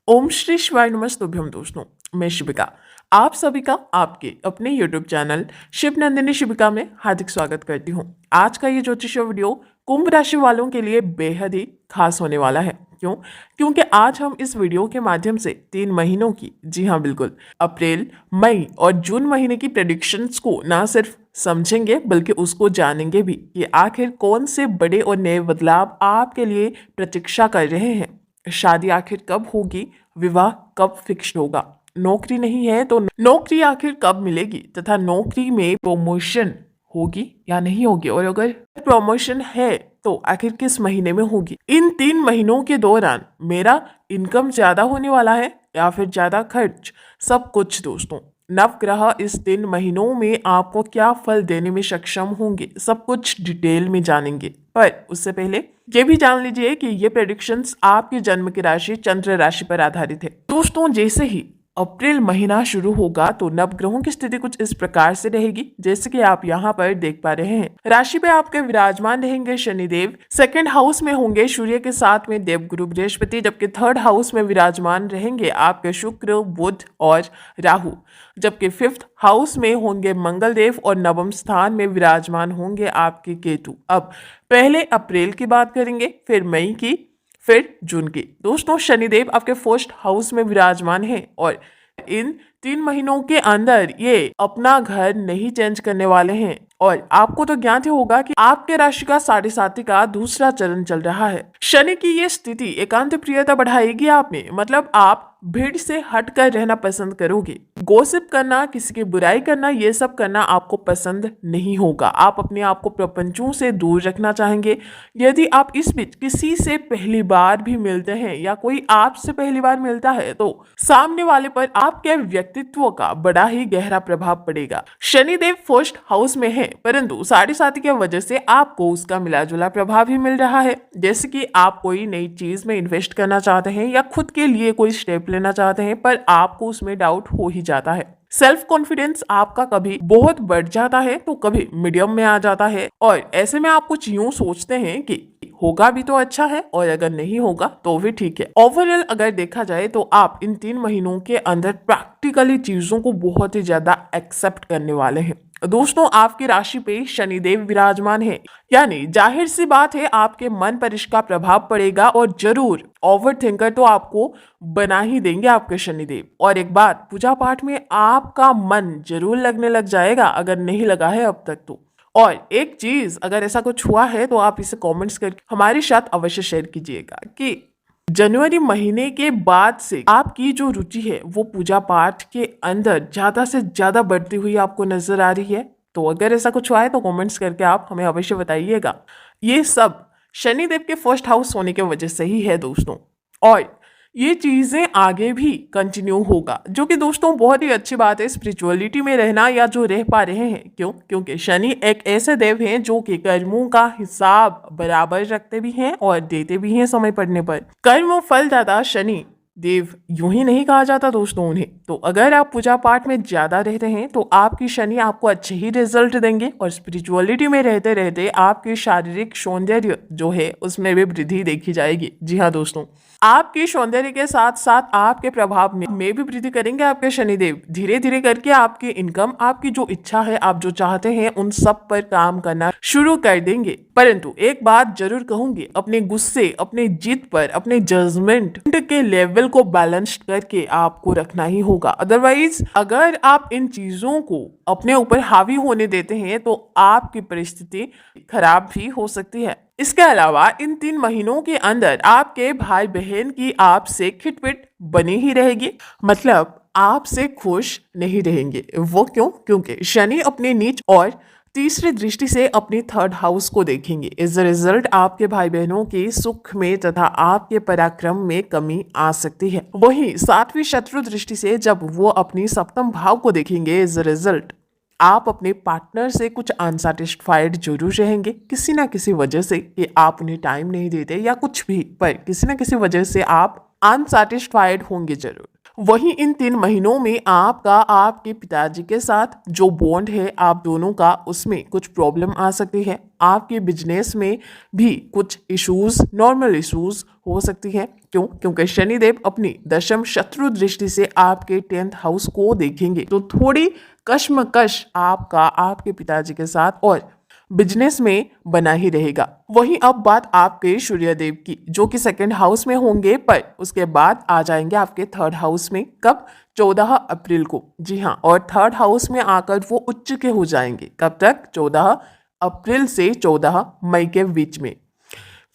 ओम श्री शिवाय नमस्तुभ्यम दोस्तों। मैं शिविका आप सभी का आपके अपने यूट्यूब चैनल शिव नंदिनी शिविका में हार्दिक स्वागत करती हूँ। आज का ये ज्योतिष वीडियो कुंभ राशि वालों के लिए बेहद ही खास होने वाला है। क्यों? क्योंकि आज हम इस वीडियो के माध्यम से 3 महीनों की, जी हाँ बिल्कुल, अप्रैल, मई और जून महीने की प्रेडिक्शंस को ना सिर्फ समझेंगे बल्कि उसको जानेंगे भी कि आखिर कौन से बड़े और नए बदलाव आपके लिए प्रतीक्षा कर रहे हैं। शादी आखिर कब होगी, विवाह कब फिक्स होगा, नौकरी नहीं है तो नौकरी आखिर कब मिलेगी तथा नौकरी में प्रमोशन होगी या नहीं होगी, और अगर प्रमोशन है तो आखिर किस महीने में होगी। इन 3 महीनों के दौरान मेरा इनकम ज्यादा होने वाला है या फिर ज्यादा खर्च, सब कुछ दोस्तों नवग्रह इस 3 महीनों में आपको क्या फल देने में सक्षम होंगे, सब कुछ डिटेल में जानेंगे। पर उससे पहले ये भी जान लीजिए कि ये प्रेडिक्शंस आपकी जन्म की राशि चंद्र राशि पर आधारित है। दोस्तों जैसे ही अप्रैल महीना शुरू होगा तो नवग्रहों की स्थिति कुछ इस प्रकार से रहेगी जैसे कि आप यहाँ पर देख पा रहे हैं। राशि पे आपके विराजमान रहेंगे शनिदेव, सेकंड हाउस में होंगे सूर्य के साथ में देवगुरु बृहस्पति, जबकि थर्ड हाउस में विराजमान रहेंगे आपके शुक्र, बुध और राहु, जबकि फिफ्थ हाउस में होंगे मंगल देव और नवम स्थान में विराजमान होंगे आपके केतु। अब पहले अप्रैल की बात करेंगे, फिर मई की, फिर जून की। दोस्तों शनिदेव आपके फर्स्ट हाउस में विराजमान है और इन 3 महीनों के अंदर ये अपना घर नहीं चेंज करने वाले हैं। और आपको तो ज्ञात ही होगा कि आपके राशि का 7.5 का दूसरा चरण चल रहा है। शनि की ये स्थिति एकांत प्रियता बढ़ाएगी आप में, मतलब आप भीड़ से हटकर रहना पसंद करोगे। गॉसिप करना, किसी की बुराई करना, ये सब करना आपको पसंद नहीं होगा। आप अपने आप को प्रपंचों से दूर रखना चाहेंगे। यदि आप इस बीच किसी से पहली बार भी मिलते हैं या कोई आपसे पहली बार मिलता है तो सामने वाले पर आपके व्यक्तित्व का बड़ा ही गहरा प्रभाव पड़ेगा। शनिदेव फर्स्ट हाउस में है परंतु 7.5 की वजह से आपको उसका मिला जुला प्रभाव ही मिल रहा है। जैसे कि आप कोई नई चीज में इन्वेस्ट करना चाहते हैं या खुद के लिए कोई स्टेप लेना चाहते हैं पर आपको उसमें डाउट हो ही जाता है। सेल्फ कॉन्फिडेंस आपका कभी बहुत बढ़ जाता है तो कभी मीडियम में आ जाता है, और ऐसे में आप कुछ यूं सोचते हैं कि होगा भी तो अच्छा है और अगर नहीं होगा तो भी ठीक है। ओवरऑल अगर देखा जाए तो आप इन 3 महीनों के अंदर प्रैक्टिकली चीजों को बहुत ही ज्यादा एक्सेप्ट करने वाले हैं। दोस्तों आपकी राशि पे शनिदेव विराजमान है, यानी जाहिर सी बात है आपके मन पर इसका प्रभाव पड़ेगा और जरूर ओवर थिंकर तो आपको बना ही देंगे आपके शनिदेव। और एक बात, पूजा पाठ में आपका मन जरूर लगने लग जाएगा अगर नहीं लगा है अब तक तो। और एक चीज, अगर ऐसा कुछ हुआ है तो आप इसे कमेंट्स करके हमारे साथ अवश्य शेयर कीजिएगा कि जनवरी महीने के बाद से आपकी जो रुचि है वो पूजा पाठ के अंदर ज्यादा से ज्यादा बढ़ती हुई आपको नजर आ रही है। तो अगर ऐसा कुछ हुआ है तो कमेंट्स करके आप हमें अवश्य बताइएगा। ये सब शनिदेव के फर्स्ट हाउस होने की वजह से ही है दोस्तों, और ये चीजें आगे भी कंटिन्यू होगा, जो कि दोस्तों बहुत ही अच्छी बात है स्पिरिचुअलिटी में रहना या जो रह पा रहे हैं। क्यों? क्योंकि शनि एक ऐसे देव हैं जो कि कर्मों का हिसाब बराबर रखते भी हैं और देते भी हैं समय पड़ने पर। कर्म फलदाता शनि देव यूं ही नहीं कहा जाता दोस्तों उन्हें। तो अगर आप पूजा पाठ में ज्यादा रहते हैं तो आपकी शनि आपको अच्छे ही रिजल्ट देंगे, और स्पिरिचुअलिटी में रहते रहते आपके शारीरिक सौंदर्य जो है उसमें भी वृद्धि देखी जाएगी। जी हाँ दोस्तों, आपके सौंदर्य के साथ साथ आपके प्रभाव में भी वृद्धि करेंगे आपके शनिदेव। धीरे धीरे करके आपकी इनकम, आपकी जो इच्छा है, आप जो चाहते हैं उन सब पर काम करना शुरू कर देंगे। परंतु एक बात जरूर कहूंगी, अपने गुस्से, अपने जिद पर, अपने जजमेंट के लेवल को बैलेंस करके आपको रखना ही होगा। अदरवाइज अगर आप इन चीजों को अपने ऊपर हावी होने देते हैं तो आपकी परिस्थिति खराब भी हो सकती है। इसके अलावा इन 3 महीनों के अंदर आपके भाई बहन की आपसे खिटपिट बनी ही रहेगी, मतलब आपसे खुश नहीं रहेंगे। वो क्यों? क्योंकि शनि अपने नीच और तीसरी दृष्टि से अपनी थर्ड हाउस को देखेंगे। इस रिजल्ट आपके भाई बहनों के सुख में तथा आपके पराक्रम में कमी आ सकती है। वहीं 7वीं शत्रु दृष्टि से जब वो अपनी सप्तम भाव को देखेंगे, इस रिजल्ट आप अपने पार्टनर से कुछ अनसेटिस्फाइड जरूर रहेंगे किसी ना किसी वजह से, कि आप उन्हें टाइम नहीं देते या कुछ भी, पर किसी ना किसी वजह से आप अनसेटिस्फाइड होंगे जरूर। वहीं इन 3 महीनों में आपका आपके पिताजी के साथ जो बॉन्ड है आप दोनों का, उसमें कुछ प्रॉब्लम आ सकती है। आपके बिजनेस में भी कुछ इश्यूज, नॉर्मल इश्यूज हो सकती है। क्योंकि शनिदेव अपनी दशम शत्रु दृष्टि से आपके 10th हाउस को देखेंगे, तो थोड़ी कश्मकश आपका आपके पिताजी के साथ और बिजनेस में बना ही रहेगा। वहीं अब बात आपके सूर्यदेव की, जो कि 2nd हाउस में होंगे, पर उसके बाद आ जाएंगे आपके 3rd हाउस में। कब? 14 अप्रैल को। जी हाँ, और 3rd हाउस में आकर वो उच्च के हो जाएंगे। कब तक? 14 अप्रैल से 14 मई के बीच में।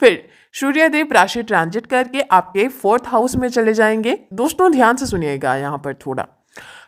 फिर सूर्यदेव राशि ट्रांजिट करके आपके 4th हाउस में चले जाएंगे। दोस्तों ध्यान से सुनिएगा यहाँ पर थोड़ा।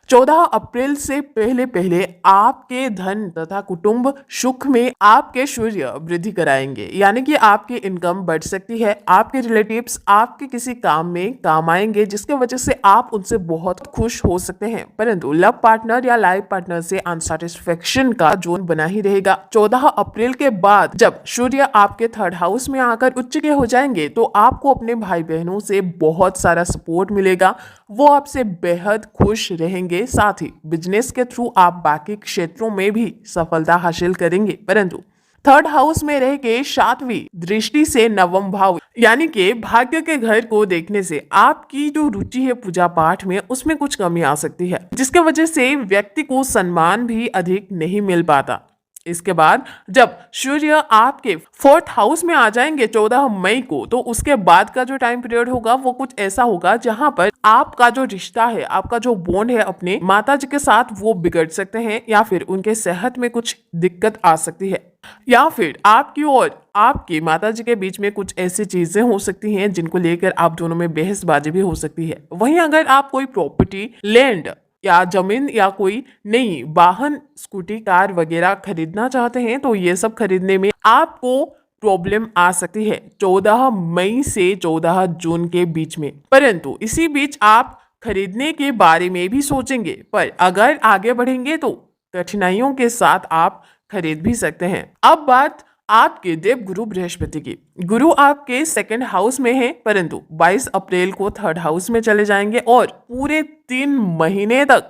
14 अप्रैल से पहले पहले आपके धन तथा कुटुंब सुख में आपके सूर्य वृद्धि कराएंगे, यानी कि आपकी इनकम बढ़ सकती है। आपके रिलेटिव्स आपके किसी काम में काम आएंगे, जिसके वजह से आप उनसे बहुत खुश हो सकते हैं। परंतु लव पार्टनर या लाइफ पार्टनर से अनसेटिस्फेक्शन का जोन बना ही रहेगा। 14 अप्रैल के बाद जब सूर्य आपके 3rd हाउस में आकर उच्च के हो जाएंगे, तो आपको अपने भाई बहनों से बहुत सारा सपोर्ट मिलेगा। वो आपसे बेहद खुश रहेंगे। साथ ही बिजनेस के थ्रू आप बाकी क्षेत्रों में भी सफलता हासिल करेंगे। परंतु 3rd हाउस में रह के 7वीं दृष्टि से 9वां भाव, यानी कि भाग्य के घर को देखने से आपकी जो रुचि है पूजा पाठ में, उसमें कुछ कमी आ सकती है, जिसके वजह से व्यक्ति को सम्मान भी अधिक नहीं मिल पाता। इसके बाद जब सूर्य आपके 4th हाउस में आ जाएंगे 14 मई को, तो उसके बाद का जो टाइम पीरियड होगा वो कुछ ऐसा होगा जहां पर आपका जो रिश्ता है, आपका जो बॉन्ड है अपने माता जी के साथ, वो बिगड़ सकते हैं, या फिर उनके सेहत में कुछ दिक्कत आ सकती है, या फिर आपकी और आपकी माता जी के बीच में कुछ ऐसी चीजें हो सकती हैं जिनको लेकर आप दोनों में बहसबाजी भी हो सकती है। वहीं अगर आप कोई प्रॉपर्टी, लैंड या जमीन या कोई नई वाहन, स्कूटी, कार वगैरह खरीदना चाहते हैं, तो ये सब खरीदने में आपको प्रॉब्लम आ सकती है 14 मई से 14 जून के बीच में। परंतु इसी बीच आप खरीदने के बारे में भी सोचेंगे, पर अगर आगे बढ़ेंगे तो कठिनाइयों के साथ आप खरीद भी सकते हैं। अब बात आपके देव गुरु बृहस्पति की। गुरु आपके 2nd हाउस में है, परंतु 22 अप्रैल को 3rd हाउस में चले जाएंगे और पूरे 3 महीने तक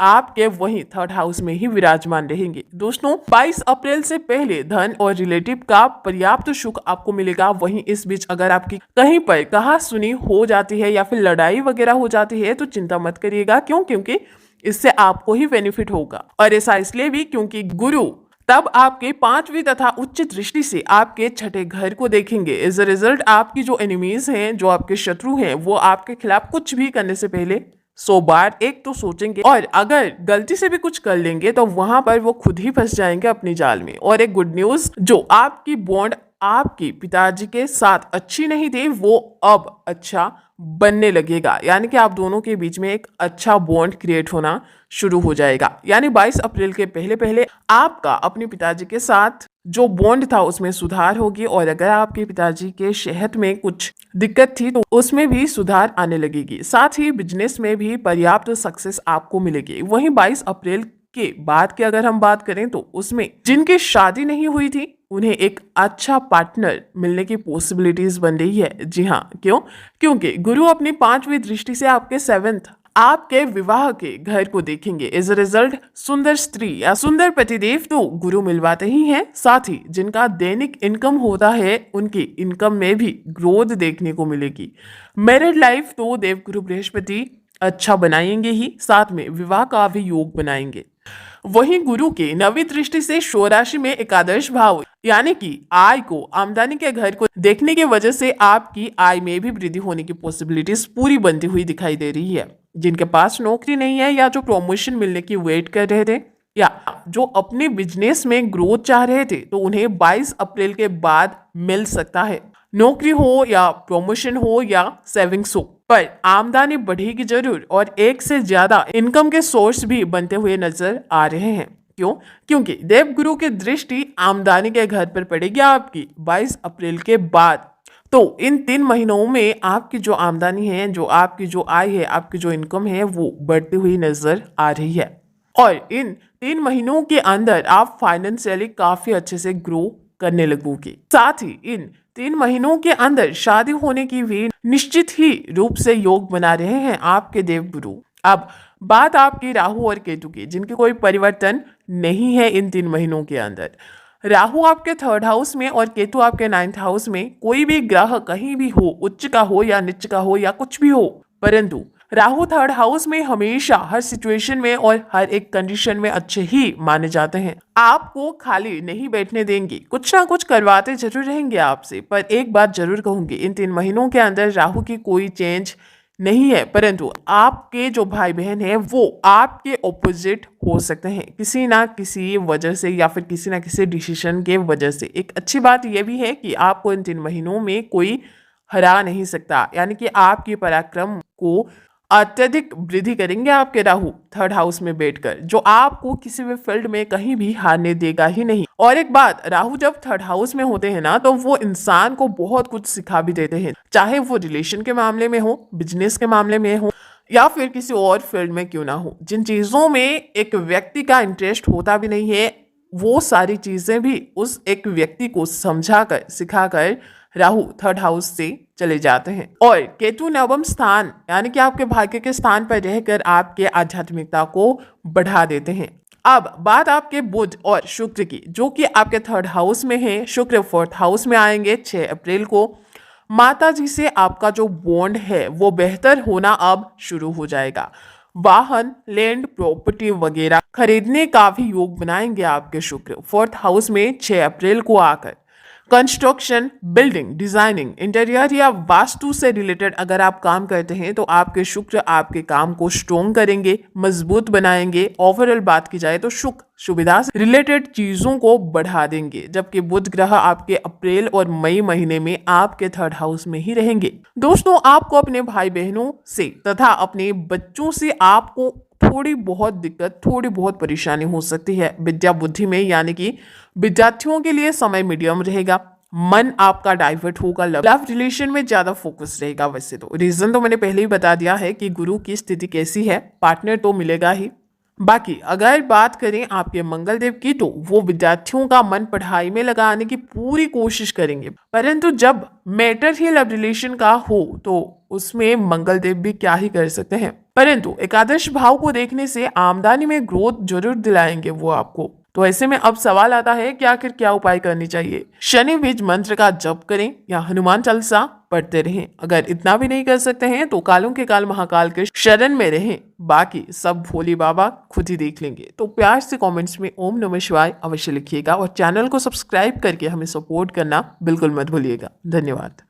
आपके वहीं 3rd हाउस में ही विराजमान रहेंगे। दोस्तों 22 अप्रैल से पहले धन और रिलेटिव का पर्याप्त सुख आपको मिलेगा। वहीं इस बीच अगर आपकी कहीं पर कहा सुनी हो जाती है या फिर लड़ाई वगैरह हो जाती है, तो चिंता मत करिएगा। क्योंकि इससे आपको ही बेनिफिट होगा, और ऐसा इसलिए भी क्योंकि गुरु तब आपके 5वीं तथा उच्च दृष्टि से आपके 6ठे घर को देखेंगे। एज अ रिजल्ट आपकी जो एनिमीज हैं, जो आपके शत्रु हैं, वो आपके खिलाफ कुछ भी करने से पहले 100 बार एक तो सोचेंगे, और अगर गलती से भी कुछ कर लेंगे तो वहां पर वो खुद ही फंस जाएंगे अपनी जाल में। और एक गुड न्यूज, जो आपकी बॉन्ड आपके पिताजी के साथ अच्छी नहीं थी, वो अब अच्छा बनने लगेगा, यानी कि आप दोनों के बीच में एक अच्छा बॉन्ड क्रिएट होना शुरू हो जाएगा। यानी 22 अप्रैल के पहले पहले आपका अपने पिताजी के साथ जो बॉन्ड था उसमें सुधार होगी, और अगर आपके पिताजी के सेहत में कुछ दिक्कत थी तो उसमें भी सुधार आने लगेगी। साथ ही बिजनेस में भी पर्याप्त सक्सेस आपको मिलेगी। वहीं 22 अप्रैल के बाद की अगर हम बात करें, तो उसमें जिनकी शादी नहीं हुई थी उन्हें एक अच्छा पार्टनर मिलने की पॉसिबिलिटीज बन रही है। जी हाँ, क्योंकि गुरु अपनी 5वीं दृष्टि से आपके 7th आपके विवाह के घर को देखेंगे। एज अ रिजल्ट सुंदर स्त्री या सुंदर पतिदेव तो गुरु मिलवाते ही हैं, साथ ही जिनका दैनिक इनकम होता है उनकी इनकम में भी ग्रोथ देखने को मिलेगी। मैरिड लाइफ तो देव गुरु बृहस्पति अच्छा बनाएंगे ही, साथ में विवाह का भी योग बनाएंगे। वहीं गुरु के 9वीं दृष्टि से स्वराशि में एकादश भाव, यानी कि आय को, आमदनी के घर को देखने की वजह से आपकी आय में भी वृद्धि होने की पॉसिबिलिटीज पूरी बनती हुई दिखाई दे रही है। जिनके पास नौकरी नहीं है, या जो प्रमोशन मिलने की वेट कर रहे थे, या जो अपने बिजनेस में ग्रोथ चाह रहे थे, तो उन्हें 22 अप्रैल के बाद मिल सकता है। नौकरी हो या प्रमोशन हो या सेविंग्स हो, पर आमदनी बढ़ेगी जरूर, और एक से ज्यादा इनकम के सोर्स भी बनते हुए नजर आ रहे हैं। क्योंकि देव गुरु की दृष्टि आमदनी के घर पर पड़ेगी आपकी 22 अप्रैल के बाद। तो इन 3 महीनों में आपकी जो आमदनी है, जो आपकी जो आय है, आपकी जो इनकम है, वो बढ़ती हुई नजर आ रही है। और इन 3 महीनों के अंदर आप फाइनेंशियली काफी अच्छे से ग्रो करने लगोगे। साथ ही इन 3 महीनों के अंदर शादी होने की भी निश्चित ही रूप से योग बना रहे हैं आपके देव गुरु। अब बात आपकी राहु और केतु की, जिनके कोई परिवर्तन नहीं है इन 3 महीनों के अंदर। राहु आपके 3rd हाउस में और केतु आपके 9th हाउस में। कोई भी ग्रह कहीं भी हो, उच्च का हो या नीच का हो या कुछ भी हो, परंतु राहु 3rd हाउस में हमेशा हर सिचुएशन में और हर एक कंडीशन में अच्छे ही माने जाते हैं। आपको खाली नहीं बैठने देंगे, कुछ ना कुछ करवाते जरूर रहेंगे आपसे। पर एक बात जरूर कहूंगी, इन 3 महीनों के अंदर राहु की कोई चेंज नहीं है, परंतु आपके जो भाई बहन हैं वो आपके ऑपोजिट हो सकते हैं किसी ना किसी वजह से या फिर किसी ना किसी डिसीजन के वजह से। एक अच्छी बात यह भी है कि आपको इन 3 महीनों में कोई हरा नहीं सकता, यानी कि आपके पराक्रम को अत्यधिक वृद्धि करेंगे आपके राहु 3rd हाउस में बैठकर, जो आपको किसी भी फील्ड में कहीं भी हारने देगा ही नहीं। और एक बात, राहु जब 3rd हाउस में होते हैं ना, तो वो इंसान को बहुत कुछ सिखा भी देते हैं, चाहे वो रिलेशन के मामले में हो, बिजनेस के मामले में हो या फिर किसी और फील्ड में क्यों ना हो। जिन चीजों में एक व्यक्ति का इंटरेस्ट होता भी नहीं है, वो सारी चीजें भी उस एक व्यक्ति को समझाकर सिखाकर राहु 3rd हाउस से चले जाते हैं। और केतु 9वें स्थान यानी कि आपके भाग्य के स्थान पर रहकर आपके आध्यात्मिकता को बढ़ा देते हैं। अब बात आपके बुध और शुक्र की, जो कि आपके 3rd हाउस में है। शुक्र 4th हाउस में आएंगे 6 अप्रैल को। माता जी से आपका जो बॉन्ड है वो बेहतर होना अब शुरू हो जाएगा। वाहन, लैंड, प्रॉपर्टी वगैरह खरीदने का भी योग बनाएंगे आपके शुक्र 4th हाउस में 6 अप्रैल को आकर। कंस्ट्रक्शन, बिल्डिंग, डिजाइनिंग, इंटीरियर या वास्तु से रिलेटेड अगर आप काम करते हैं तो आपके शुक्र आपके काम को स्ट्रॉन्ग करेंगे, मजबूत बनाएंगे। ओवरऑल बात की जाए तो सुख सुविधा से रिलेटेड चीजों को बढ़ा देंगे। जबकि बुध ग्रह आपके अप्रैल और मई महीने में आपके 3rd हाउस में ही रहेंगे। दोस्तों, आपको अपने भाई बहनों से तथा अपने बच्चों से आपको थोड़ी बहुत दिक्कत, थोड़ी बहुत परेशानी हो सकती है विद्या बुद्धि में, यानी कि विद्यार्थियों के लिए समय मीडियम रहेगा। मन आपका डाइवर्ट होगा, लव रिलेशन में ज्यादा फोकस रहेगा। वैसे तो रीजन तो मैंने पहले ही बता दिया है कि गुरु की स्थिति कैसी है, पार्टनर तो मिलेगा ही। बाकी अगर बात करें आपके मंगल देव की, तो वो विद्यार्थियों का मन पढ़ाई में लगाने की पूरी कोशिश करेंगे, परंतु जब मैटर ही लव रिलेशन का हो तो उसमें मंगल देव भी क्या ही कर सकते हैं। परंतु एकादश भाव को देखने से आमदनी में ग्रोथ जरूर दिलाएंगे वो आपको। तो ऐसे में अब सवाल आता है कि आखिर क्या उपाय करनी चाहिए। शनि बीज मंत्र का जप करें या हनुमान चालीसा पढ़ते रहें। अगर इतना भी नहीं कर सकते हैं तो कालों के काल महाकाल के शरण में रहें, बाकी सब भोले बाबा खुद ही देख लेंगे। तो प्यार से कमेंट्स में ओम नमः शिवाय अवश्य लिखिएगा और चैनल को सब्सक्राइब करके हमें सपोर्ट करना बिल्कुल मत भूलिएगा। धन्यवाद।